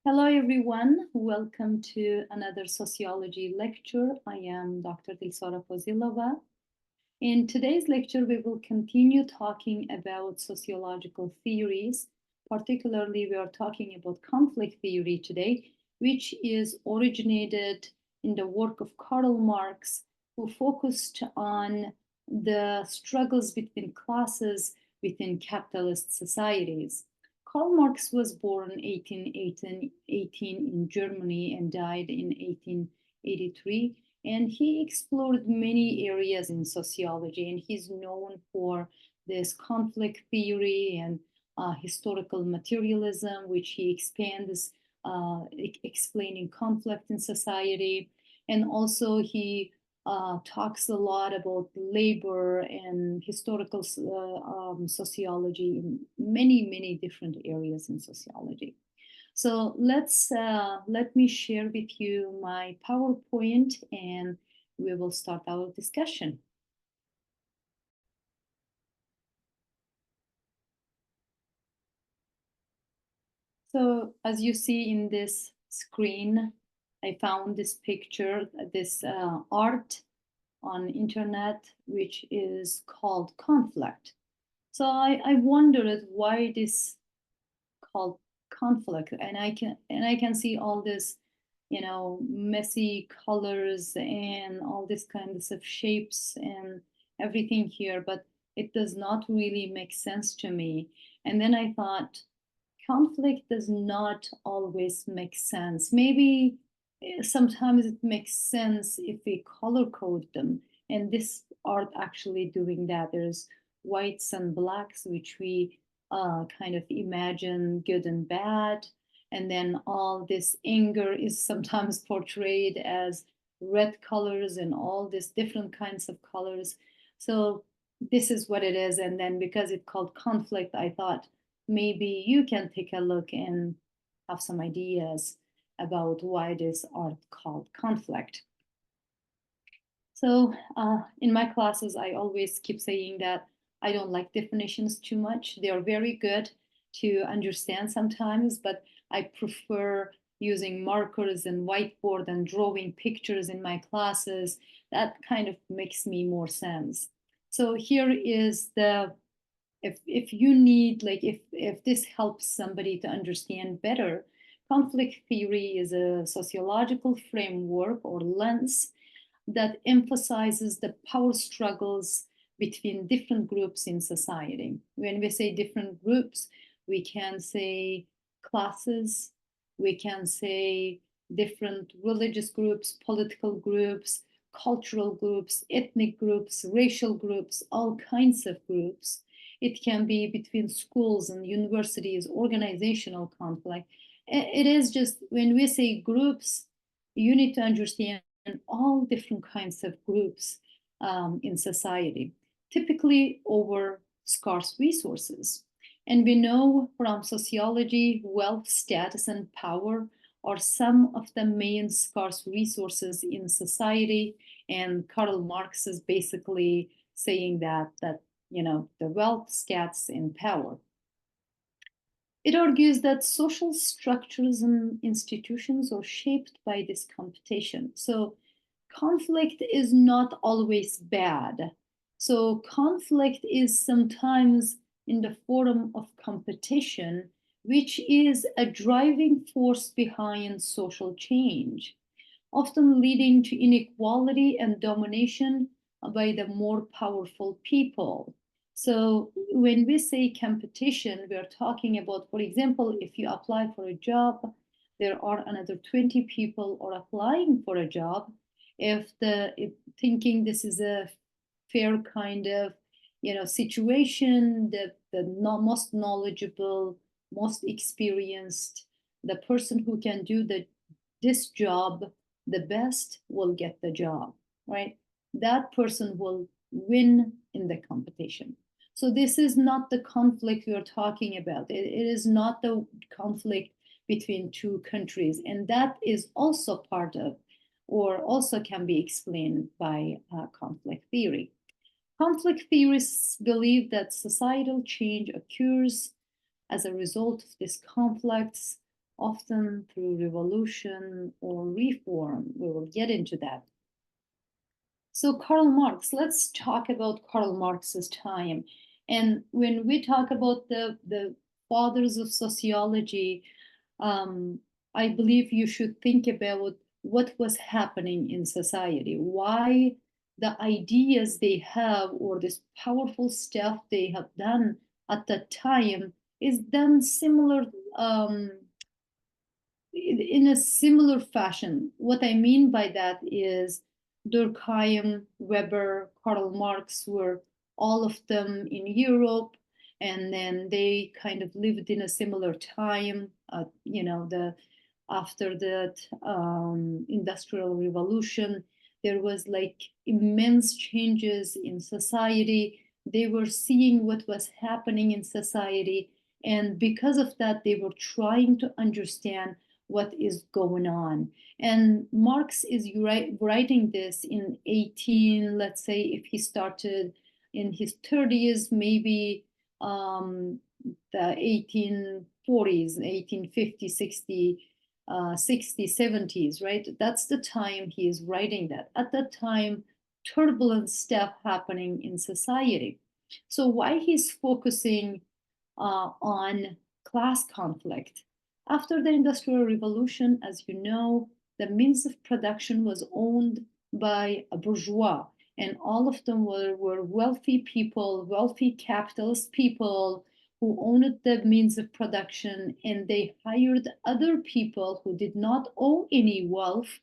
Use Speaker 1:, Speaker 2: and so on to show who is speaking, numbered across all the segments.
Speaker 1: Hello, everyone. Welcome to another sociology lecture. I am Dr. Dilsora Fozilova. In today's lecture, we will continue talking about sociological theories. Particularly, we are talking about conflict theory today, which is originated in the work of Karl Marx, who focused on the struggles between classes within capitalist societies. Karl Marx was born 1818 in Germany and died in 1883. And he explored many areas in sociology, and he's known for this conflict theory and historical materialism, which he expands, explaining conflict in society. And also, he talks a lot about labor and historical sociology in many, many different areas in sociology. So let me share with you my PowerPoint and we will start our discussion. So as you see in this screen, I found this picture, this art on internet, which is called conflict. So I wondered why this called conflict, and I can see all this, messy colors and all these kinds of shapes and everything here, but it does not really make sense to me. And then I thought, conflict does not always make sense. Maybe sometimes it makes sense if we color code them. And this art actually doing that. There's whites and blacks, which we kind of imagine good and bad. And then all this anger is sometimes portrayed as red colors and all these different kinds of colors. So this is what it is. And then because it's called conflict, I thought maybe you can take a look and have some ideas about why this art called conflict. So in my classes, I always keep saying that I don't like definitions too much. They are very good to understand sometimes, but I prefer using markers and whiteboard and drawing pictures in my classes. That kind of makes me more sense. So here is the if you need, like, if this helps somebody to understand better, conflict theory is a sociological framework or lens that emphasizes the power struggles between different groups in society. When we say different groups, we can say classes, we can say different religious groups, political groups, cultural groups, ethnic groups, racial groups, all kinds of groups. It can be between schools and universities, organizational conflict. It is just when we say groups, you need to understand all different kinds of groups in society, typically over scarce resources. And we know from sociology, wealth, status, and power are some of the main scarce resources in society. And Karl Marx is basically saying that the wealth, status, and power. It argues that social structures and institutions are shaped by this competition. So conflict is not always bad. So conflict is sometimes in the form of competition, which is a driving force behind social change, often leading to inequality and domination by the more powerful people. So when we say competition, we are talking about, for example, if you apply for a job, there are another 20 people are applying for a job. If thinking this is a fair kind of situation, that the most knowledgeable, most experienced, the person who can do this job the best will get the job, right? That person will win in the competition. So this is not the conflict we are talking about. It is not the conflict between two countries. And that is also part of, or also can be explained by conflict theory. Conflict theorists believe that societal change occurs as a result of these conflicts often through revolution or reform. We will get into that. So Karl Marx, let's talk about Karl Marx's time. And when we talk about the fathers of sociology, um, I believe you should think about what was happening in society, why the ideas they have or this powerful stuff they have done at that time is done similar in a similar fashion. What I mean by that is Durkheim, Weber, Karl Marx were all of them in Europe, and then they kind of lived in a similar time. The after the industrial revolution, there was like immense changes in society. They were seeing what was happening in society, and because of that, they were trying to understand what is going on. And Marx is writing this in 18, let's say if he started in his 30s, maybe the 1840s, 1850, 60, 60, 70s, right? That's the time he is writing that. At that time, turbulent stuff happening in society. So why he's focusing on class conflict? After the Industrial Revolution, as you know, the means of production was owned by a bourgeois, and all of them were wealthy people, wealthy capitalist people who owned the means of production, and they hired other people who did not own any wealth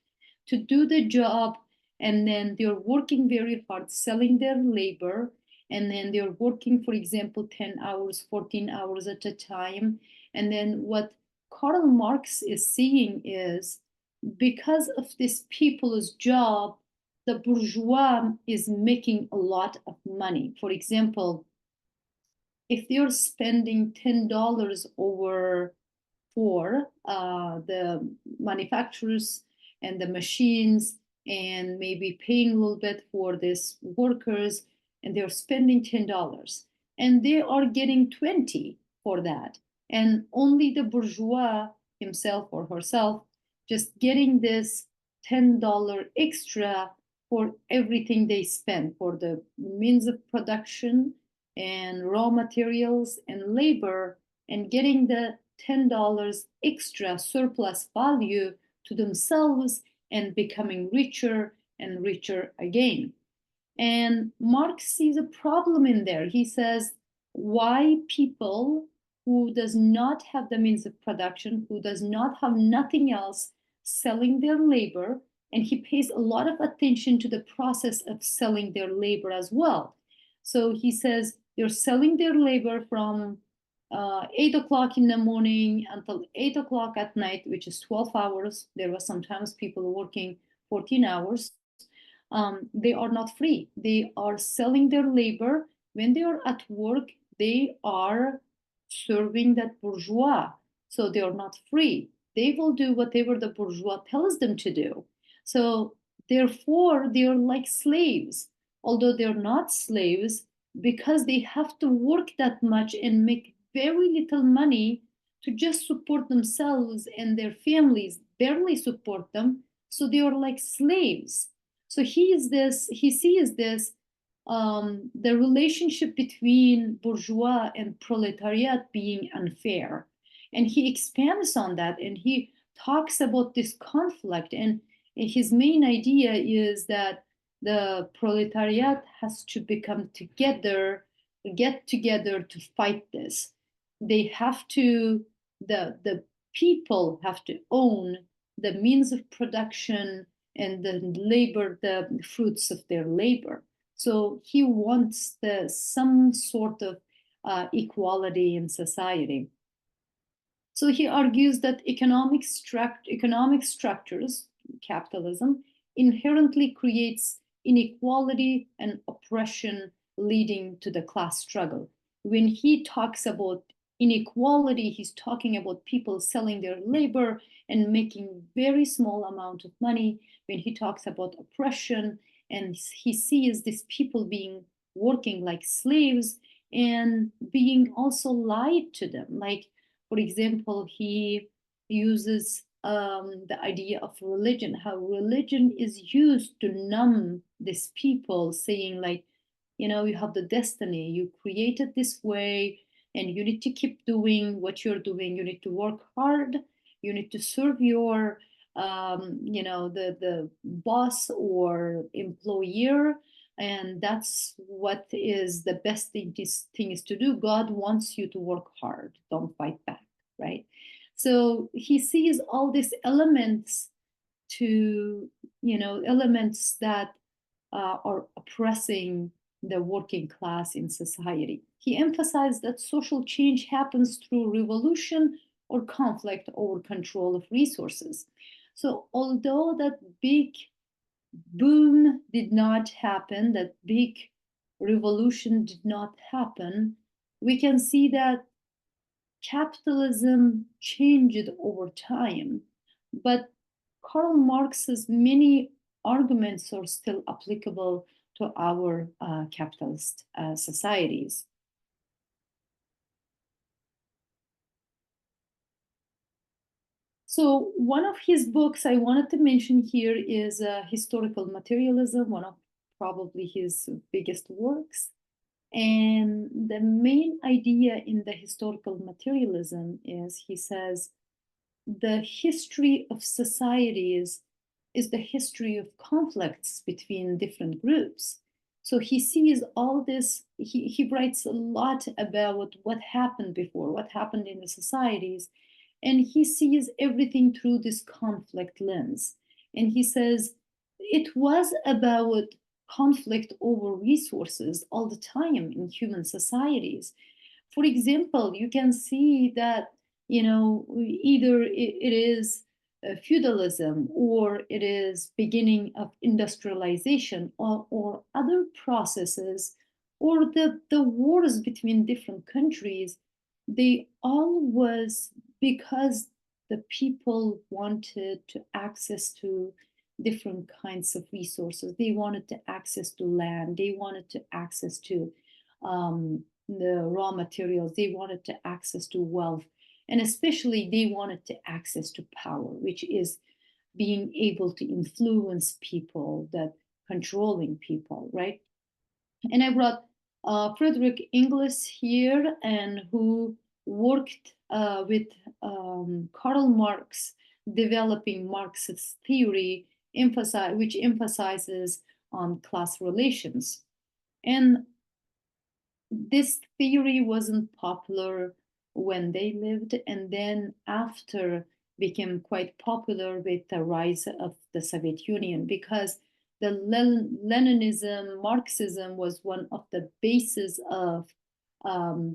Speaker 1: to do the job, and then they're working very hard selling their labor, and then they're working, for example, 10 hours, 14 hours at a time. And then what Karl Marx is seeing is because of this people's job, the bourgeois is making a lot of money. For example, if they're spending $10 over for the manufacturers and the machines, and maybe paying a little bit for these workers, and they're spending $10, and they are getting 20 for that, and only the bourgeois himself or herself just getting this $10 extra for everything they spend for the means of production and raw materials and labor, and getting the $10 extra surplus value to themselves and becoming richer and richer again. And Marx sees a problem in there. He says, why people who does not have the means of production, who does not have nothing else, selling their labor, and he pays a lot of attention to the process of selling their labor as well. So he says they're selling their labor from 8 o'clock in the morning until 8 o'clock at night, which is 12 hours. There were sometimes people working 14 hours. They are not free. They are selling their labor. When they are at work, they are serving that bourgeois. So they are not free. They will do whatever the bourgeois tells them to do. So therefore, they are like slaves, although they're not slaves, because they have to work that much and make very little money to just support themselves, and their families barely support them. So they are like slaves. So he sees this, the relationship between bourgeois and proletariat being unfair. And he expands on that, and he talks about this conflict. And his main idea is that the proletariat has to become together, get together to fight this. They have to, the people have to own the means of production and the labor, the fruits of their labor. So he wants some sort of equality in society. So he argues that economic structures, capitalism, inherently creates inequality and oppression, leading to the class struggle. When he talks about inequality, he's talking about people selling their labor and making very small amount of money. When he talks about oppression, and he sees these people being working like slaves and being also lied to them. Like, for example, he uses the idea of religion, how religion is used to numb these people, saying like, you have the destiny, you created this way, and you need to keep doing what you're doing. You need to work hard. You need to serve your, the boss or employer, and that's what is the best thing. This thing is to do. God wants you to work hard. Don't fight back, right? So he sees all these elements to, elements that are oppressing the working class in society. He emphasized that social change happens through revolution or conflict over control of resources. So, although that big boom did not happen, that big revolution did not happen, we can see that capitalism changed over time. But Karl Marx's many arguments are still applicable to our capitalist societies. So one of his books I wanted to mention here is Historical Materialism, one of probably his biggest works. And the main idea in the historical materialism is, he says, the history of societies is the history of conflicts between different groups. So he sees all this, he writes a lot about what happened before, what happened in the societies, and he sees everything through this conflict lens. And he says it was about conflict over resources all the time in human societies. For example, you can see that, either it is feudalism, or it is beginning of industrialization, or other processes, or the wars between different countries. They all was because the people wanted to access to different kinds of resources. They wanted to access to land. They wanted to access to the raw materials. They wanted to access to wealth. And especially they wanted to access to power, which is being able to influence people, that controlling people, right? And I brought Frederick Inglis here, and who worked with Karl Marx, developing Marxist theory, which emphasizes on class relations. And this theory wasn't popular when they lived, and then after became quite popular with the rise of the Soviet Union, because the Leninism, Marxism was one of the bases of the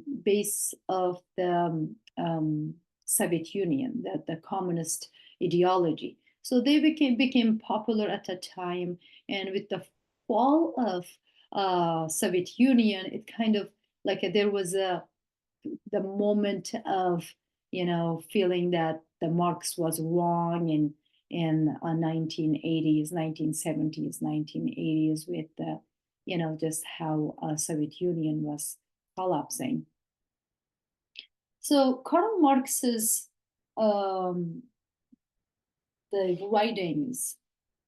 Speaker 1: Soviet Union, the communist ideology. So they became popular at that time, and with the fall of Soviet Union, it kind of like there was the moment of feeling that the Marx was wrong in 1980s, 1970s, 1980s, with the just how Soviet Union was collapsing. So Karl Marx's the writings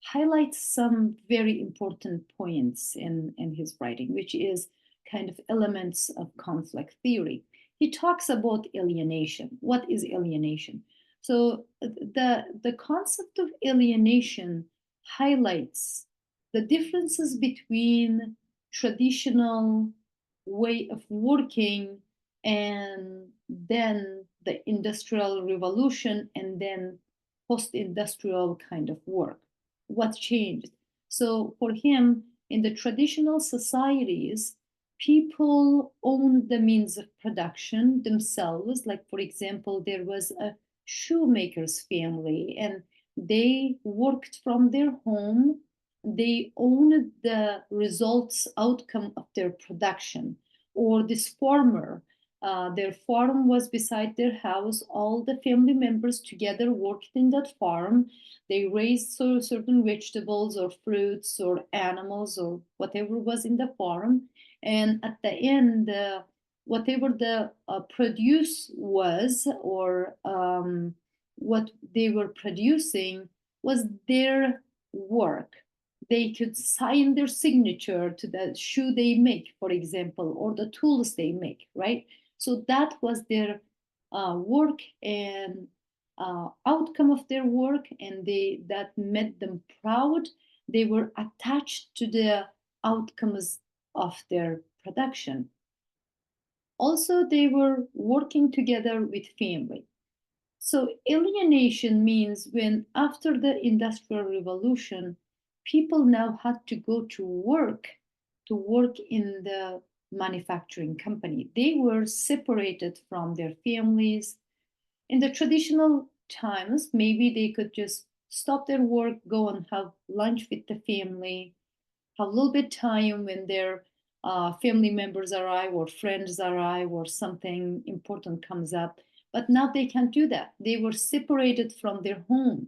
Speaker 1: highlights some very important points in his writing, which is kind of elements of conflict theory. He talks about alienation. What is alienation? So the concept of alienation highlights the differences between traditional way of working and then the industrial revolution, and then post-industrial kind of work. What changed? So for him, in the traditional societies, people owned the means of production themselves. Like, for example, there was a shoemaker's family, and they worked from their home. They owned the results, outcome of their production. Or this farmer, their farm was beside their house. All the family members together worked in that farm. They raised certain vegetables or fruits or animals or whatever was in the farm. And at the end, whatever the produce was, or what they were producing was their work. They could sign their signature to the shoe they make, for example, or the tools they make, right? So that was their work and outcome of their work, and that made them proud. They were attached to the outcomes of their production. Also, they were working together with family. So alienation means when after the Industrial Revolution, people now had to go to work in the manufacturing company. They were separated from their families. In the traditional times, maybe they could just stop their work, go and have lunch with the family, have a little bit time when their family members arrive or friends arrive or something important comes up. But now they can't do that. They were separated from their home.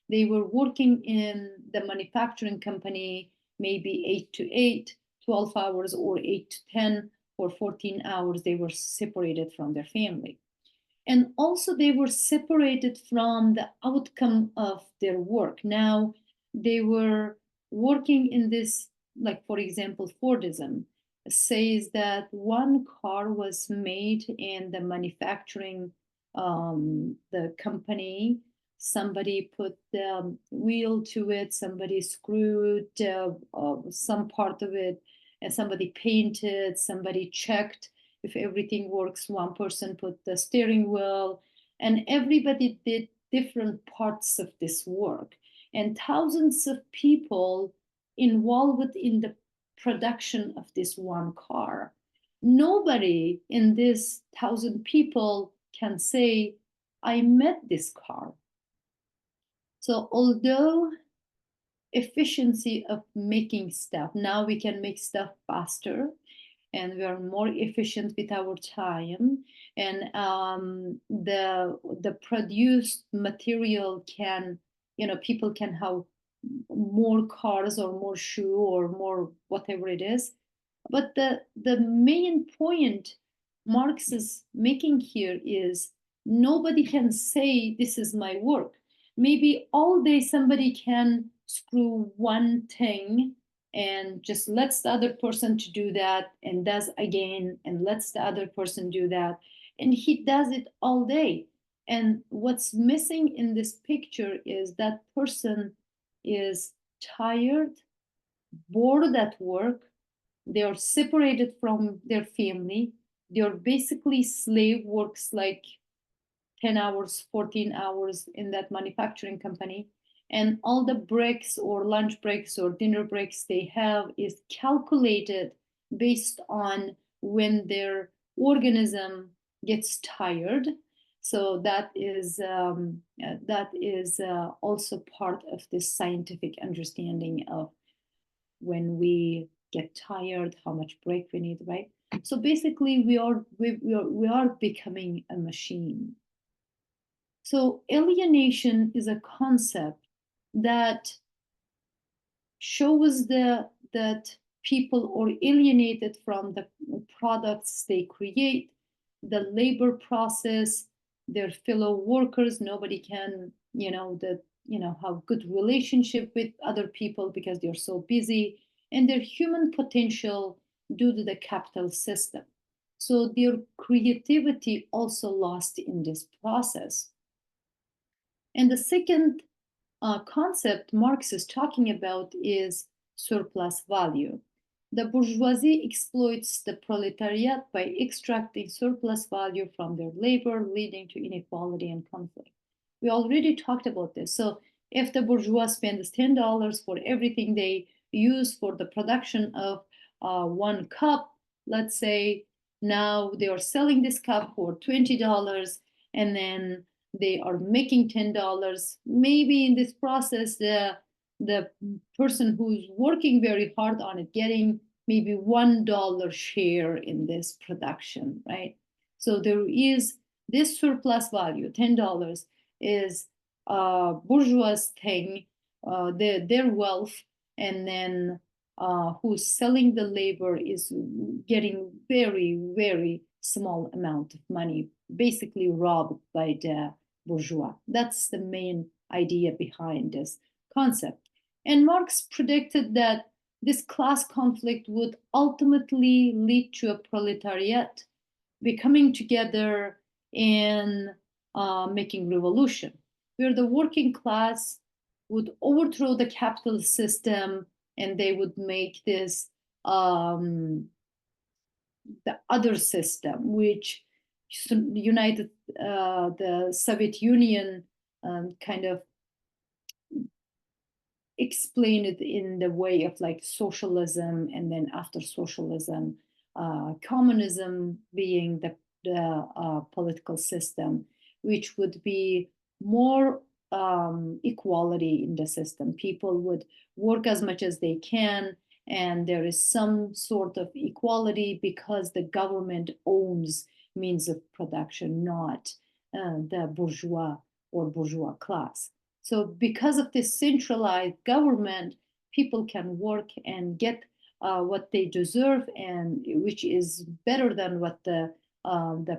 Speaker 1: They were working in the manufacturing company, maybe 8 to 8, 12 hours, or 8 to 10 or 14 hours. They were separated from their family. And also, they were separated from the outcome of their work. Now, they were working in this, like, for example, Fordism says that one car was made in the manufacturing, the company. Somebody put the wheel to it, somebody screwed some part of it, and somebody painted, somebody checked if everything works. One person put the steering wheel, and everybody did different parts of this work, and thousands of people involved in the production of this one car. Nobody in this 1,000 people can say, I made this car. So although efficiency of making stuff, now we can make stuff faster, and we are more efficient with our time, and the produced material can, people can have more cars or more shoe or more whatever it is. But the main point Marx is making here is nobody can say this is my work. Maybe all day somebody can screw one thing and just lets the other person to do that and does again and lets the other person do that, and he does it all day. And what's missing in this picture is that person is tired, bored at work, they are separated from their family, they're basically slave works like 10 hours, 14 hours in that manufacturing company. And all the breaks or lunch breaks or dinner breaks they have is calculated based on when their organism gets tired. So that is also part of this scientific understanding of when we get tired, how much break we need, right? So basically, we are becoming a machine. So alienation is a concept that shows that people are alienated from the products they create, the labor process, their fellow workers. Nobody can, have good relationship with other people because they're so busy, and their human potential due to the capital system. So their creativity also lost in this process. And the second concept Marx is talking about is surplus value. The bourgeoisie exploits the proletariat by extracting surplus value from their labor, leading to inequality and conflict. We already talked about this. So if the bourgeois spends $10 for everything they use for the production of one cup, let's say now they are selling this cup for $20, and then they are making $10. Maybe in this process, the person who's working very hard on it getting maybe $1 share in this production, right? So there is this surplus value, $10 is a bourgeois thing, their wealth, and then who's selling the labor is getting very, very small amount of money, basically robbed by bourgeois. That's the main idea behind this concept. And Marx predicted that this class conflict would ultimately lead to a proletariat becoming together and making revolution, where the working class would overthrow the capitalist system and they would make this the other system, which united the Soviet Union kind of explain it in the way of like socialism, and then after socialism, communism being the political system, which would be more equality in the system. People would work as much as they can, and there is some sort of equality because the government owns means of production, not the bourgeois or bourgeois class. So because of this centralized government, people can work and get what they deserve, and which is better than what the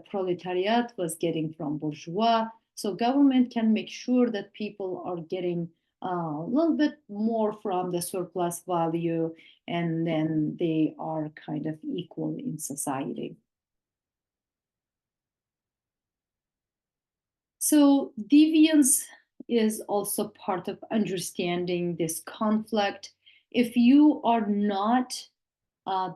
Speaker 1: proletariat was getting from bourgeois. So government can make sure that people are getting a little bit more from the surplus value, and then they are kind of equal in society. So deviance is also part of understanding this conflict. If you are not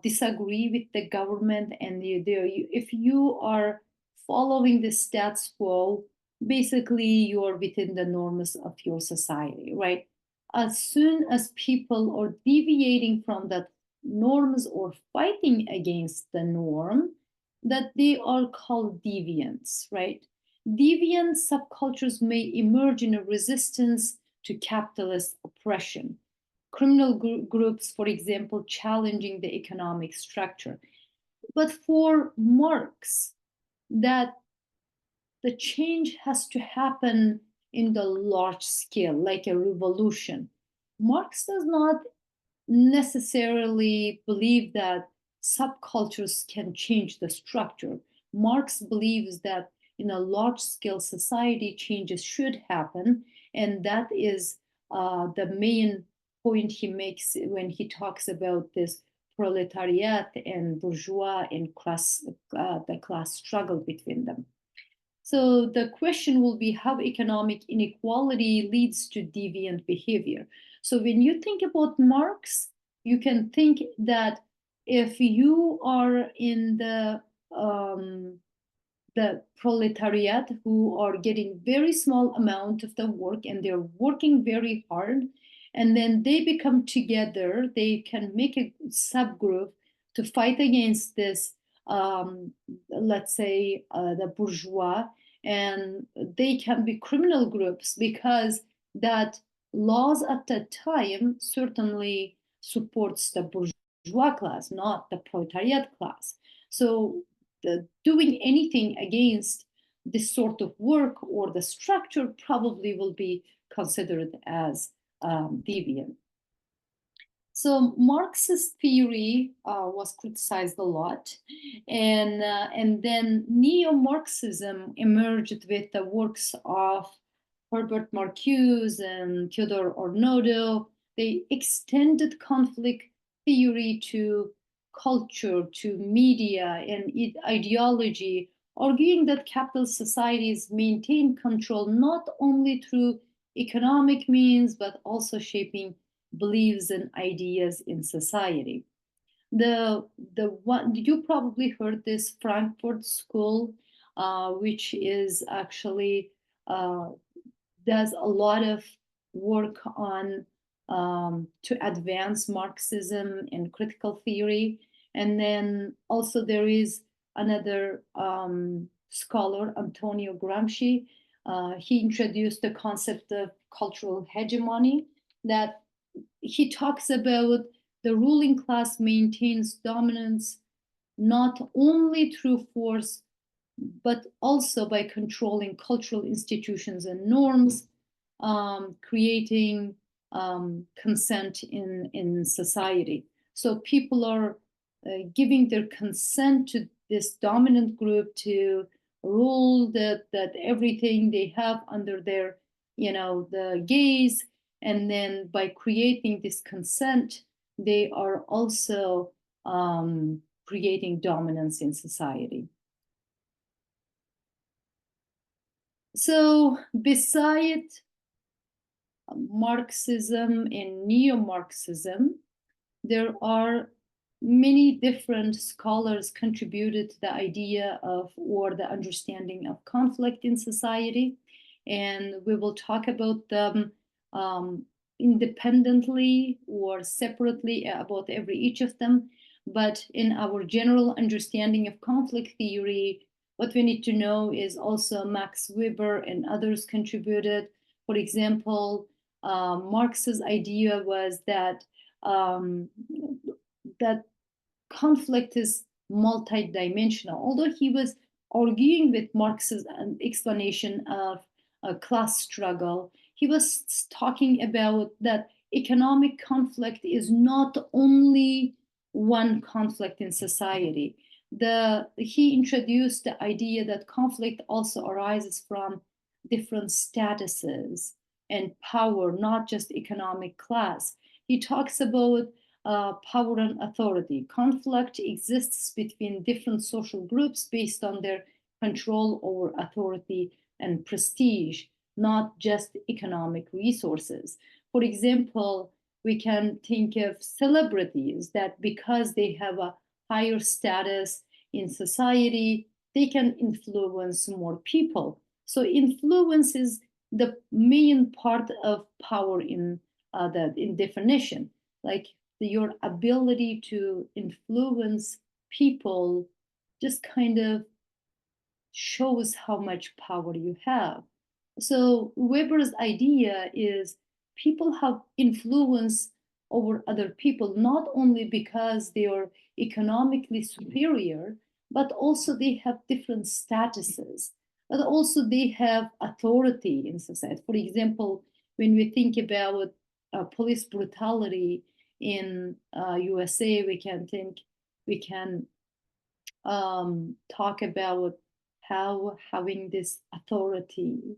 Speaker 1: disagree with the government, and if you are following the status quo, basically you are within the norms of your society, right? As soon as people are deviating from that norms or fighting against the norm, that they are called deviants, right? Deviant subcultures may emerge in a resistance to capitalist oppression. Criminal groups, for example, challenging the economic structure. But for Marx, that the change has to happen in the large scale, like a revolution. Marx does not necessarily believe that subcultures can change the structure. Marx believes that in a large scale society, changes should happen. And that is the main point he makes when he talks about this proletariat and bourgeois and class, the class struggle between them. So the question will be how economic inequality leads to deviant behavior. So when you think about Marx, you can think that if you are in the proletariat who are getting very small amount of the work and they're working very hard, and then they become together, they can make a subgroup to fight against this, let's say the bourgeois, and they can be criminal groups because that laws at that time certainly supports the bourgeois class, not the proletariat class. So doing anything against this sort of work or the structure probably will be considered as deviant. So Marxist theory was criticized a lot, and then neo-Marxism emerged with the works of Herbert Marcuse and Fyodor Ornodo. They extended conflict theory to culture, to media, and ideology, arguing that capitalist societies maintain control not only through economic means, but also shaping beliefs and ideas in society. The one you probably heard this Frankfurt School, which is actually does a lot of work on to advance Marxism and critical theory. And then also there is another scholar, Antonio Gramsci. He introduced the concept of cultural hegemony, that he talks about the ruling class maintains dominance not only through force, but also by controlling cultural institutions and norms, creating consent in society. So people are giving their consent to this dominant group to rule, that everything they have under their, the gaze. And then by creating this consent, they are also creating dominance in society. So beside Marxism and neo-Marxism, there are many different scholars contributed to the idea of, or the understanding of, conflict in society. And we will talk about them independently or separately about each of them. But in our general understanding of conflict theory, what we need to know is also Max Weber and others contributed. For example, Marx's idea was that that conflict is multidimensional. Although he was arguing with Marx's explanation of a class struggle, he was talking about that economic conflict is not only one conflict in society. He introduced the idea that conflict also arises from different statuses and power, not just economic class. He talks about power and authority. Conflict exists between different social groups based on their control over authority and prestige, not just economic resources. For example, we can think of celebrities that because they have a higher status in society, they can influence more people. So influence is the main part of power in definition. Like your ability to influence people just kind of shows how much power you have. So Weber's idea is people have influence over other people, not only because they are economically superior, but also they have different statuses, but also they have authority in society. For example, when we think about police brutality in USA, we can talk about how having this authority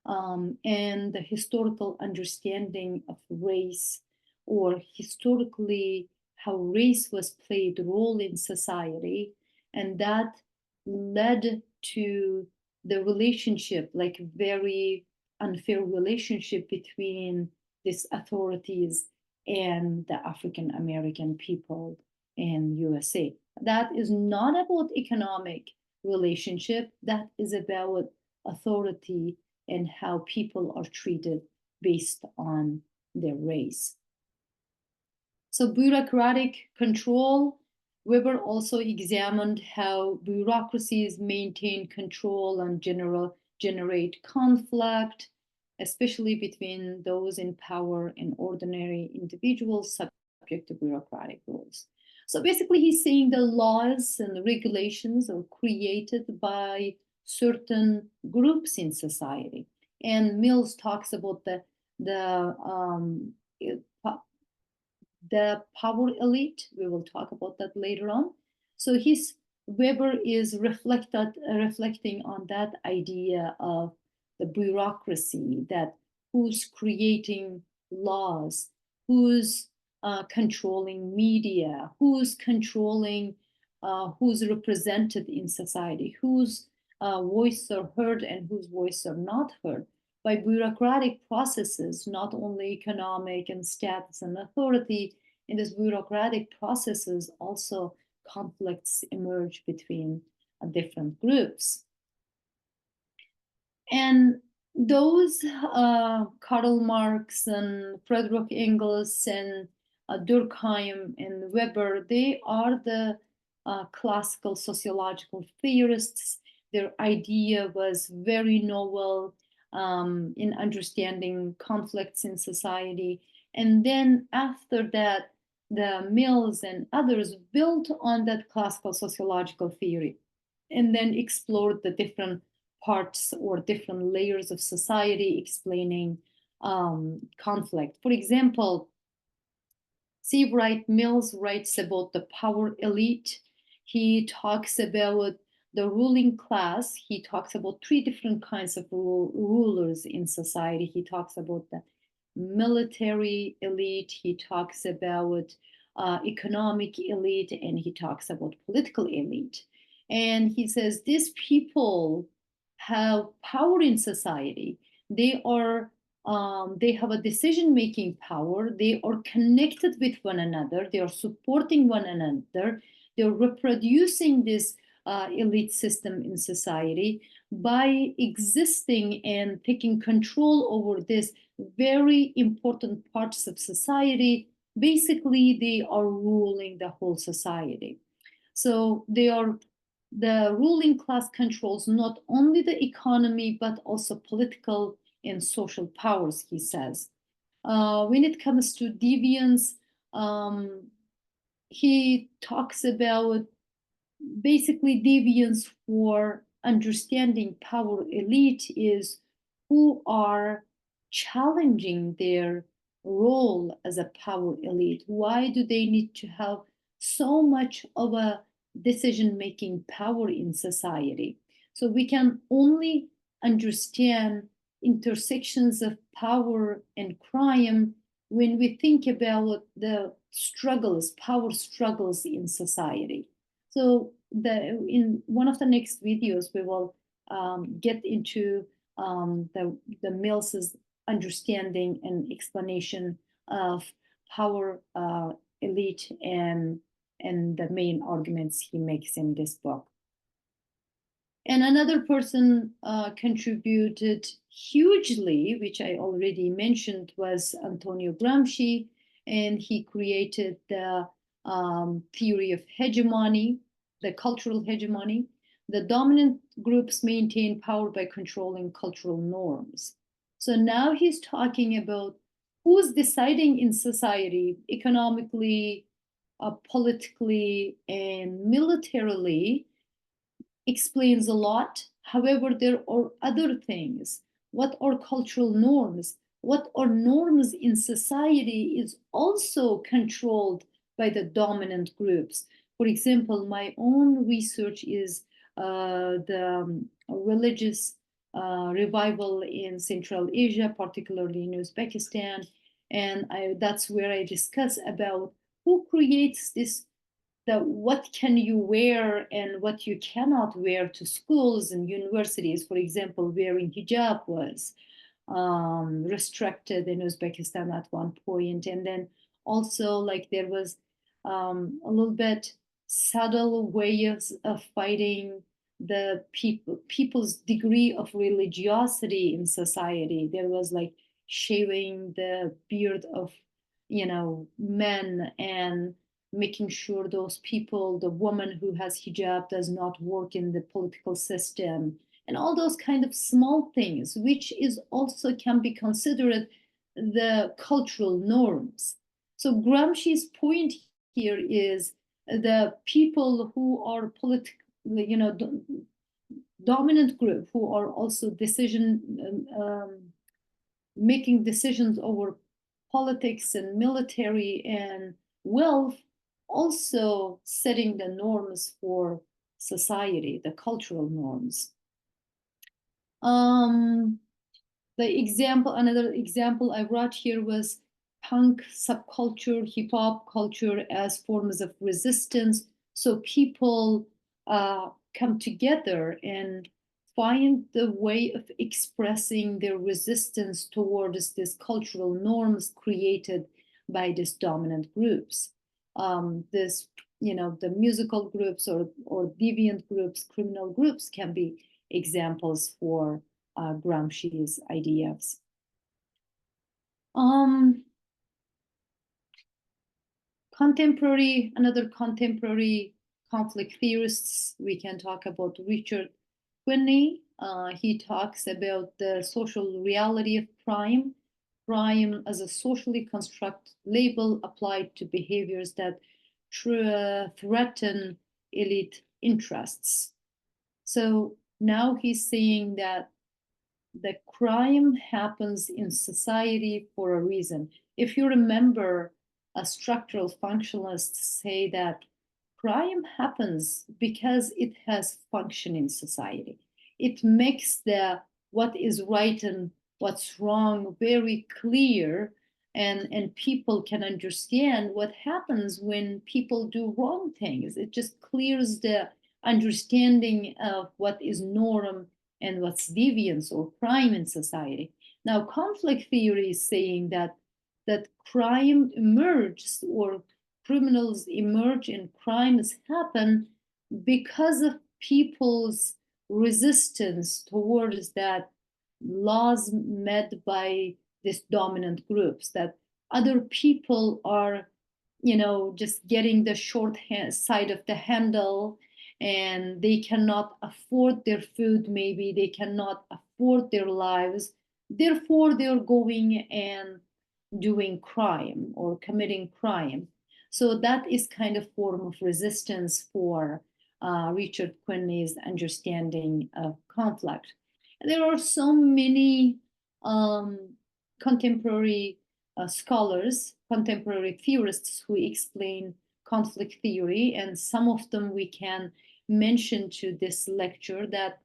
Speaker 1: and the historical understanding of race, or historically how race was played a role in society, and that led to the relationship, like very unfair relationship between these authorities and the African American people in USA. That is not about economic relationship, that is about authority and how people are treated based on their race. So bureaucratic control, Weber also examined how bureaucracies maintain control and generate conflict, especially between those in power and ordinary individuals subject to bureaucratic rules. So basically he's saying the laws and the regulations are created by certain groups in society. And Mills talks about the power elite. We will talk about that later on. So Weber is reflecting on that idea of the bureaucracy, that who's creating laws, who's controlling media, who's controlling who's represented in society, whose voice are heard and whose voice are not heard. By bureaucratic processes, not only economic and status and authority, in these bureaucratic processes also conflicts emerge between different groups. And those Karl Marx and Friedrich Engels and Durkheim and Weber, they are the classical sociological theorists. Their idea was very novel in understanding conflicts in society. And then after that, the Mills and others built on that classical sociological theory and then explored the different parts or different layers of society explaining conflict. For example, Mills writes about the power elite. He talks about the ruling class. He talks about three different kinds of rulers in society. He talks about the military elite, he talks about economic elite, and he talks about political elite. And he says these people have power in society. They have a decision-making power. They are connected with one another. They are supporting one another. They're reproducing this elite system in society by existing and taking control over this very important parts of society. Basically, they are ruling the whole society. So the ruling class controls not only the economy, but also political and social powers, he says. When it comes to deviance, he talks about basically deviance for understanding power elite is who are challenging their role as a power elite. Why do they need to have so much of a decision-making power in society? So we can only understand intersections of power and crime when we think about the struggles, power struggles in society. So in one of the next videos, we will get into the Mills's understanding and explanation of power elite and the main arguments he makes in this book. And another person contributed hugely, which I already mentioned, was Antonio Gramsci, and he created the theory of hegemony, the cultural hegemony. The dominant groups maintain power by controlling cultural norms. So now he's talking about who's deciding in society, economically, politically, and militarily, explains a lot. However, there are other things. What are cultural norms? What are norms in society is also controlled by the dominant groups. For example, my own research is the religious revival in Central Asia, particularly in Uzbekistan. And that's where I discuss about who creates this, what can you wear and what you cannot wear to schools and universities. For example, wearing hijab was restricted in Uzbekistan at one point. And then also, like, there was a little bit subtle ways of fighting the people's degree of religiosity in society. There was like shaving the beard of, men, and making sure those people, the woman who has hijab does not work in the political system, and all those kind of small things, which is also can be considered the cultural norms. So Gramsci's point here is the people who are dominant group, who are also making decisions over politics and military and wealth, also setting the norms for society, the cultural norms. Another example I brought here was punk subculture, hip hop culture as forms of resistance. So people come together and find the way of expressing their resistance towards these cultural norms created by these dominant groups. The musical groups or deviant groups, criminal groups can be examples for Gramsci's ideas. Another contemporary conflict theorists, we can talk about Richard Quinney. He talks about the social reality of crime as a socially constructed label applied to behaviors that threaten elite interests. So now he's saying that the crime happens in society for a reason. If you remember, structural functionalists say that crime happens because it has function in society. It makes what is right and what's wrong very clear, and people can understand what happens when people do wrong things. It just clears the understanding of what is norm and what's deviance or crime in society. Now, conflict theory is saying that crime emerges, or criminals emerge and crimes happen because of people's resistance towards that laws made by these dominant groups, that other people are, just getting the side of the handle, and they cannot afford their food, maybe they cannot afford their lives, therefore they're going and doing crime or committing crime. So that is kind of form of resistance for Richard Quinney's understanding of conflict. And there are so many contemporary scholars, contemporary theorists who explain conflict theory, and some of them we can mention to this lecture. That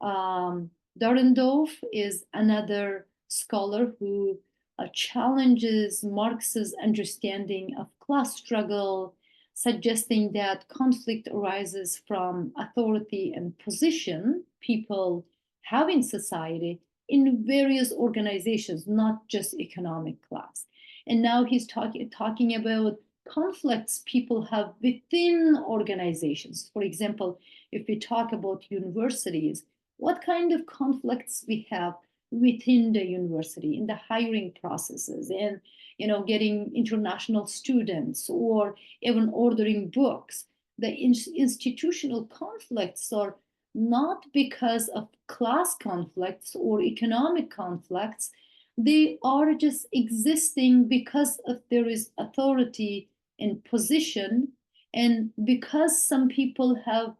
Speaker 1: Dahrendorf is another scholar who challenges Marx's understanding of class struggle, suggesting that conflict arises from authority and position people have in society in various organizations, not just economic class. And now he's talking about conflicts people have within organizations. For example, if we talk about universities, what kind of conflicts we have within the university in the hiring processes, and getting international students, or even ordering books. The institutional conflicts are not because of class conflicts or economic conflicts. They are just existing because of there is authority and position, and because some people have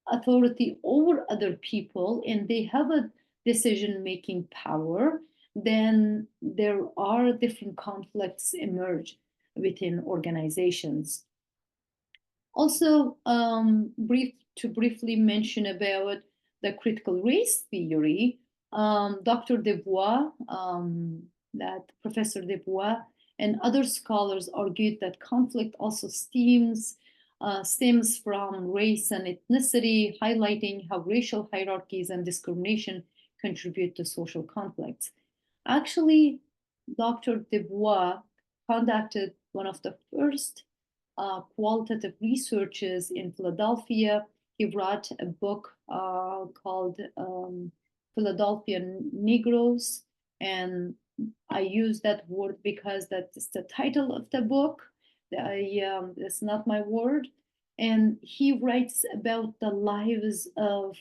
Speaker 1: authority over other people and they have a decision-making power, then there are different conflicts emerge within organizations. Also, to briefly mention about the critical race theory, Dr. Dubois, that Professor Dubois and other scholars argued that conflict also stems from race and ethnicity, highlighting how racial hierarchies and discrimination contribute to social conflicts. Actually, Dr. Dubois conducted one of the first qualitative researches in Philadelphia. He wrote a book called Philadelphia Negroes, and I use that word because that's the title of the book. It's not my word. And he writes about the lives of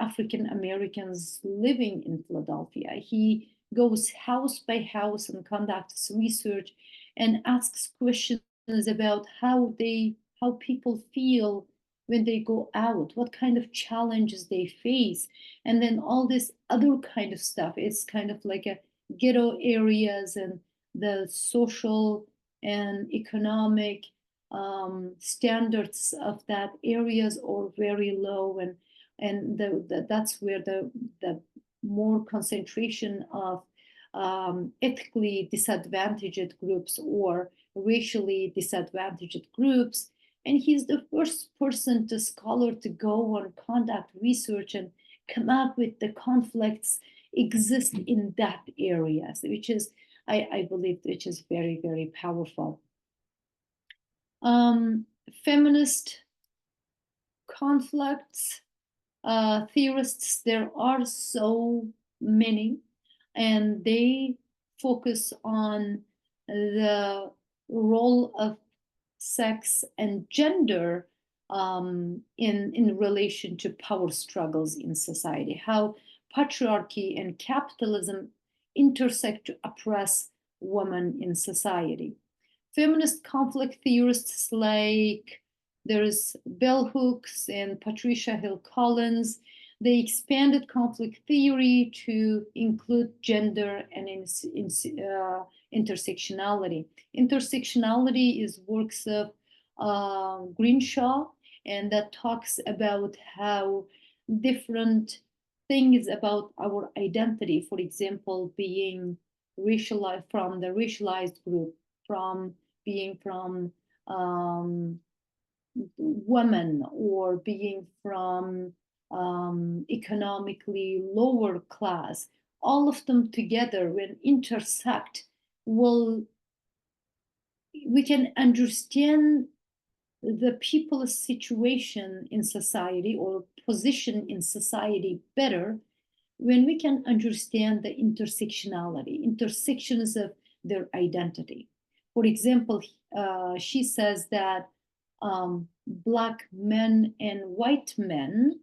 Speaker 1: African Americans living in Philadelphia. He goes house by house and conducts research and asks questions about how people feel when they go out, what kind of challenges they face, and then all this other kind of stuff. It's kind of like a ghetto areas, and the social and economic standards of that areas are very low, and that's where the more concentration of ethically disadvantaged groups or racially disadvantaged groups. And he's the first scholar to go and conduct research and come up with the conflicts exist in that areas, which is, I believe, which is very, very powerful. Feminist conflicts, theorists, there are so many, and they focus on the role of sex and gender in relation to power struggles in society, how patriarchy and capitalism intersect to oppress women in society. Feminist conflict theorists like there's Bell Hooks and Patricia Hill Collins, they expanded conflict theory to include gender and intersectionality. Intersectionality is works of Greenshaw, and that talks about how different things about our identity, for example, being racialized from the racialized group, from being from um, women, or being from economically lower class, all of them together when intersect will we can understand the people's situation in society or position in society better when we can understand the intersections of their identity. For example, she says that Black men and white men,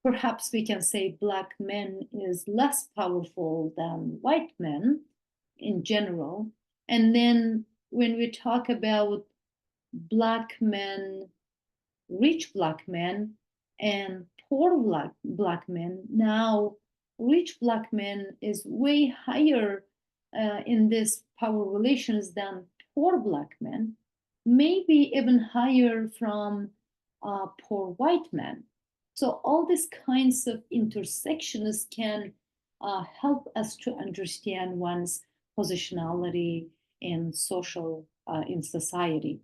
Speaker 1: perhaps we can say Black men is less powerful than white men in general. And then when we talk about Black men, rich Black men, and poor Black men, now rich Black men is way higher in this power relations than poor Black men, maybe even higher from poor white men. So all these kinds of intersections can help us to understand one's positionality in social in society.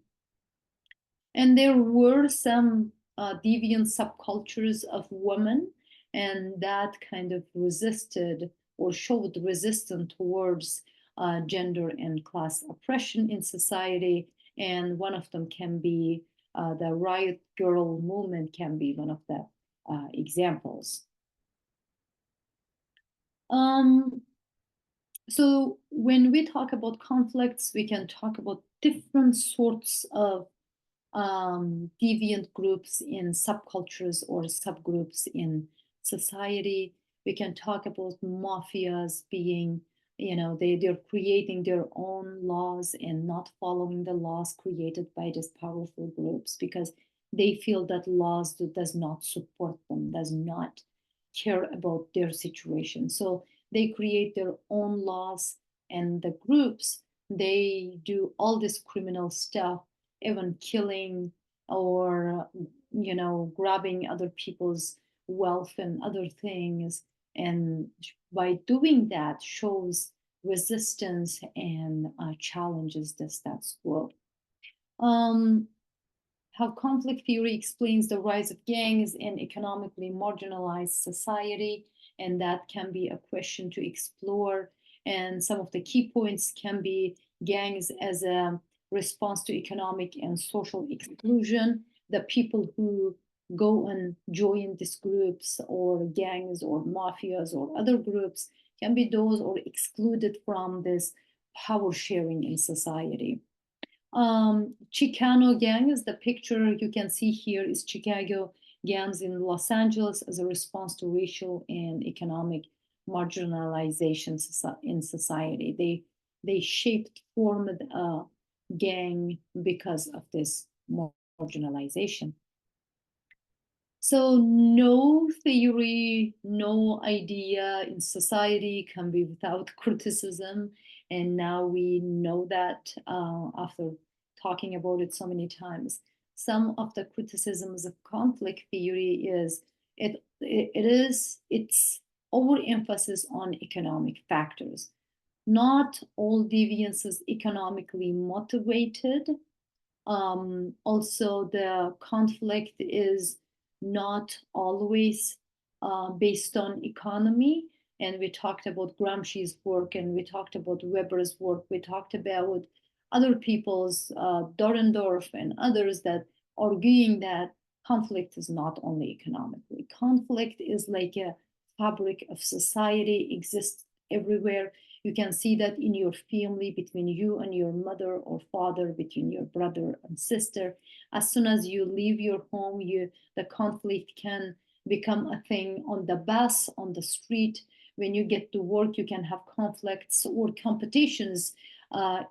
Speaker 1: And there were some deviant subcultures of women, and that kind of resisted or showed resistance towards gender and class oppression in society. And one of them can be the riot girl movement, can be one of the examples. Um, so when we talk about conflicts, we can talk about different sorts of deviant groups in subcultures or subgroups in society. We can talk about mafias being, they're creating their own laws and not following the laws created by these powerful groups because they feel that laws does not support them, does not care about their situation. So they create their own laws, and the groups, they do all this criminal stuff, even killing or grabbing other people's wealth and other things, and by doing that shows resistance and challenges the status quo. How conflict theory explains the rise of gangs in economically marginalized society, and that can be a question to explore. And some of the key points can be gangs as a response to economic and social exclusion. The people who go and join these groups or gangs or mafias or other groups can be those or excluded from this power sharing in society. Chicano gangs, the picture you can see here is Chicago gangs in Los Angeles as a response to racial and economic marginalization in society. They formed a gang because of this marginalization. So no theory, no idea in society can be without criticism. And now we know that after talking about it so many times. Some of the criticisms of conflict theory is it's overemphasis on economic factors. Not all deviance is economically motivated. Also, the conflict is not always based on economy. And we talked about Gramsci's work, and we talked about Weber's work. We talked about other people's, Dorendorf and others, that arguing that conflict is not only economically. Conflict is like a fabric of society, exists everywhere. You can see that in your family, between you and your mother or father, between your brother and sister. As soon as you leave your home, the conflict can become a thing on the bus, on the street. When you get to work, you can have conflicts or competitions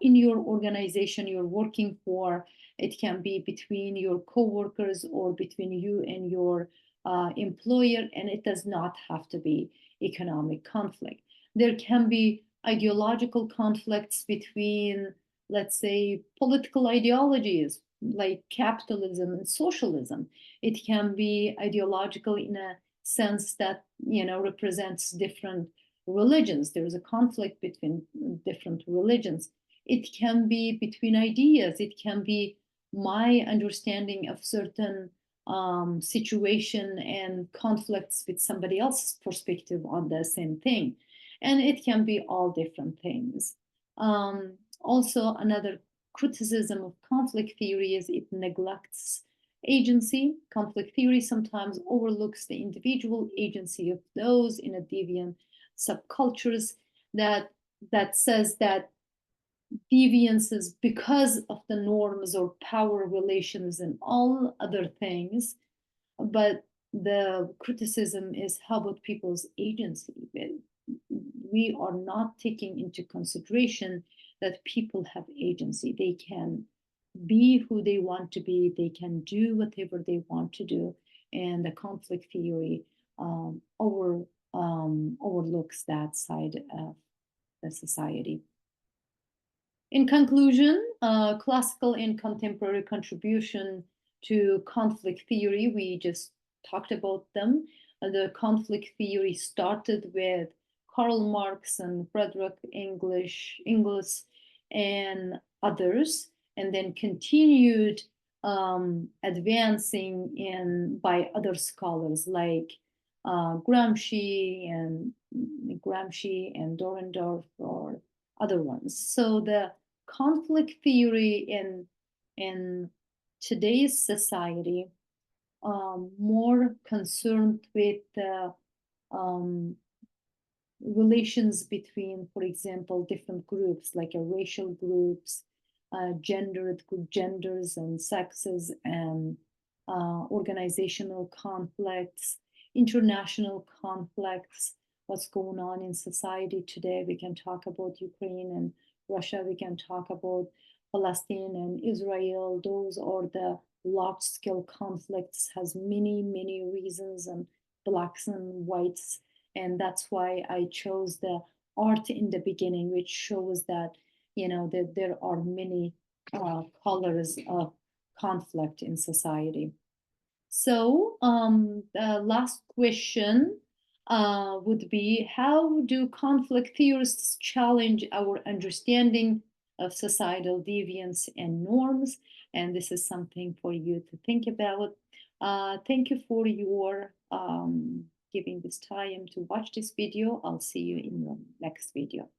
Speaker 1: in your organization you're working for. It can be between your coworkers or between you and your employer, and it does not have to be economic conflict. There can be ideological conflicts between, let's say, political ideologies. like capitalism and socialism. It can be ideological in a sense that, represents different religions. There is a conflict between different religions. It can be between ideas. It can be my understanding of certain situation and conflicts with somebody else's perspective on the same thing. And it can be all different things. Also, another criticism of conflict theory is it neglects agency. Conflict theory sometimes overlooks the individual agency of those in a deviant subcultures that says that deviances because of the norms or power relations and all other things. But the criticism is, how about people's agency? We are not taking into consideration that people have agency. They can be who they want to be. They can do whatever they want to do. And the conflict theory overlooks that side of the society. In conclusion, classical and contemporary contribution to conflict theory, we just talked about them. The conflict theory started with Karl Marx and Frederick Engels and others, and then continued advancing by other scholars like Gramsci and Dorendorf or other ones. So the conflict theory in today's society more concerned with the relations between, for example, different groups like racial groups, genders and sexes, and organizational conflicts, international conflicts, what's going on in society today. We can talk about Ukraine and Russia. We can talk about Palestine and Israel. Those are the large-scale conflicts, has many, many reasons, and blacks and whites. And that's why I chose the art in the beginning, which shows that, that there are many colors of conflict in society. So the last question would be, how do conflict theorists challenge our understanding of societal deviance and norms? And this is something for you to think about. Thank you for your giving this time to watch this video. I'll see you in the next video.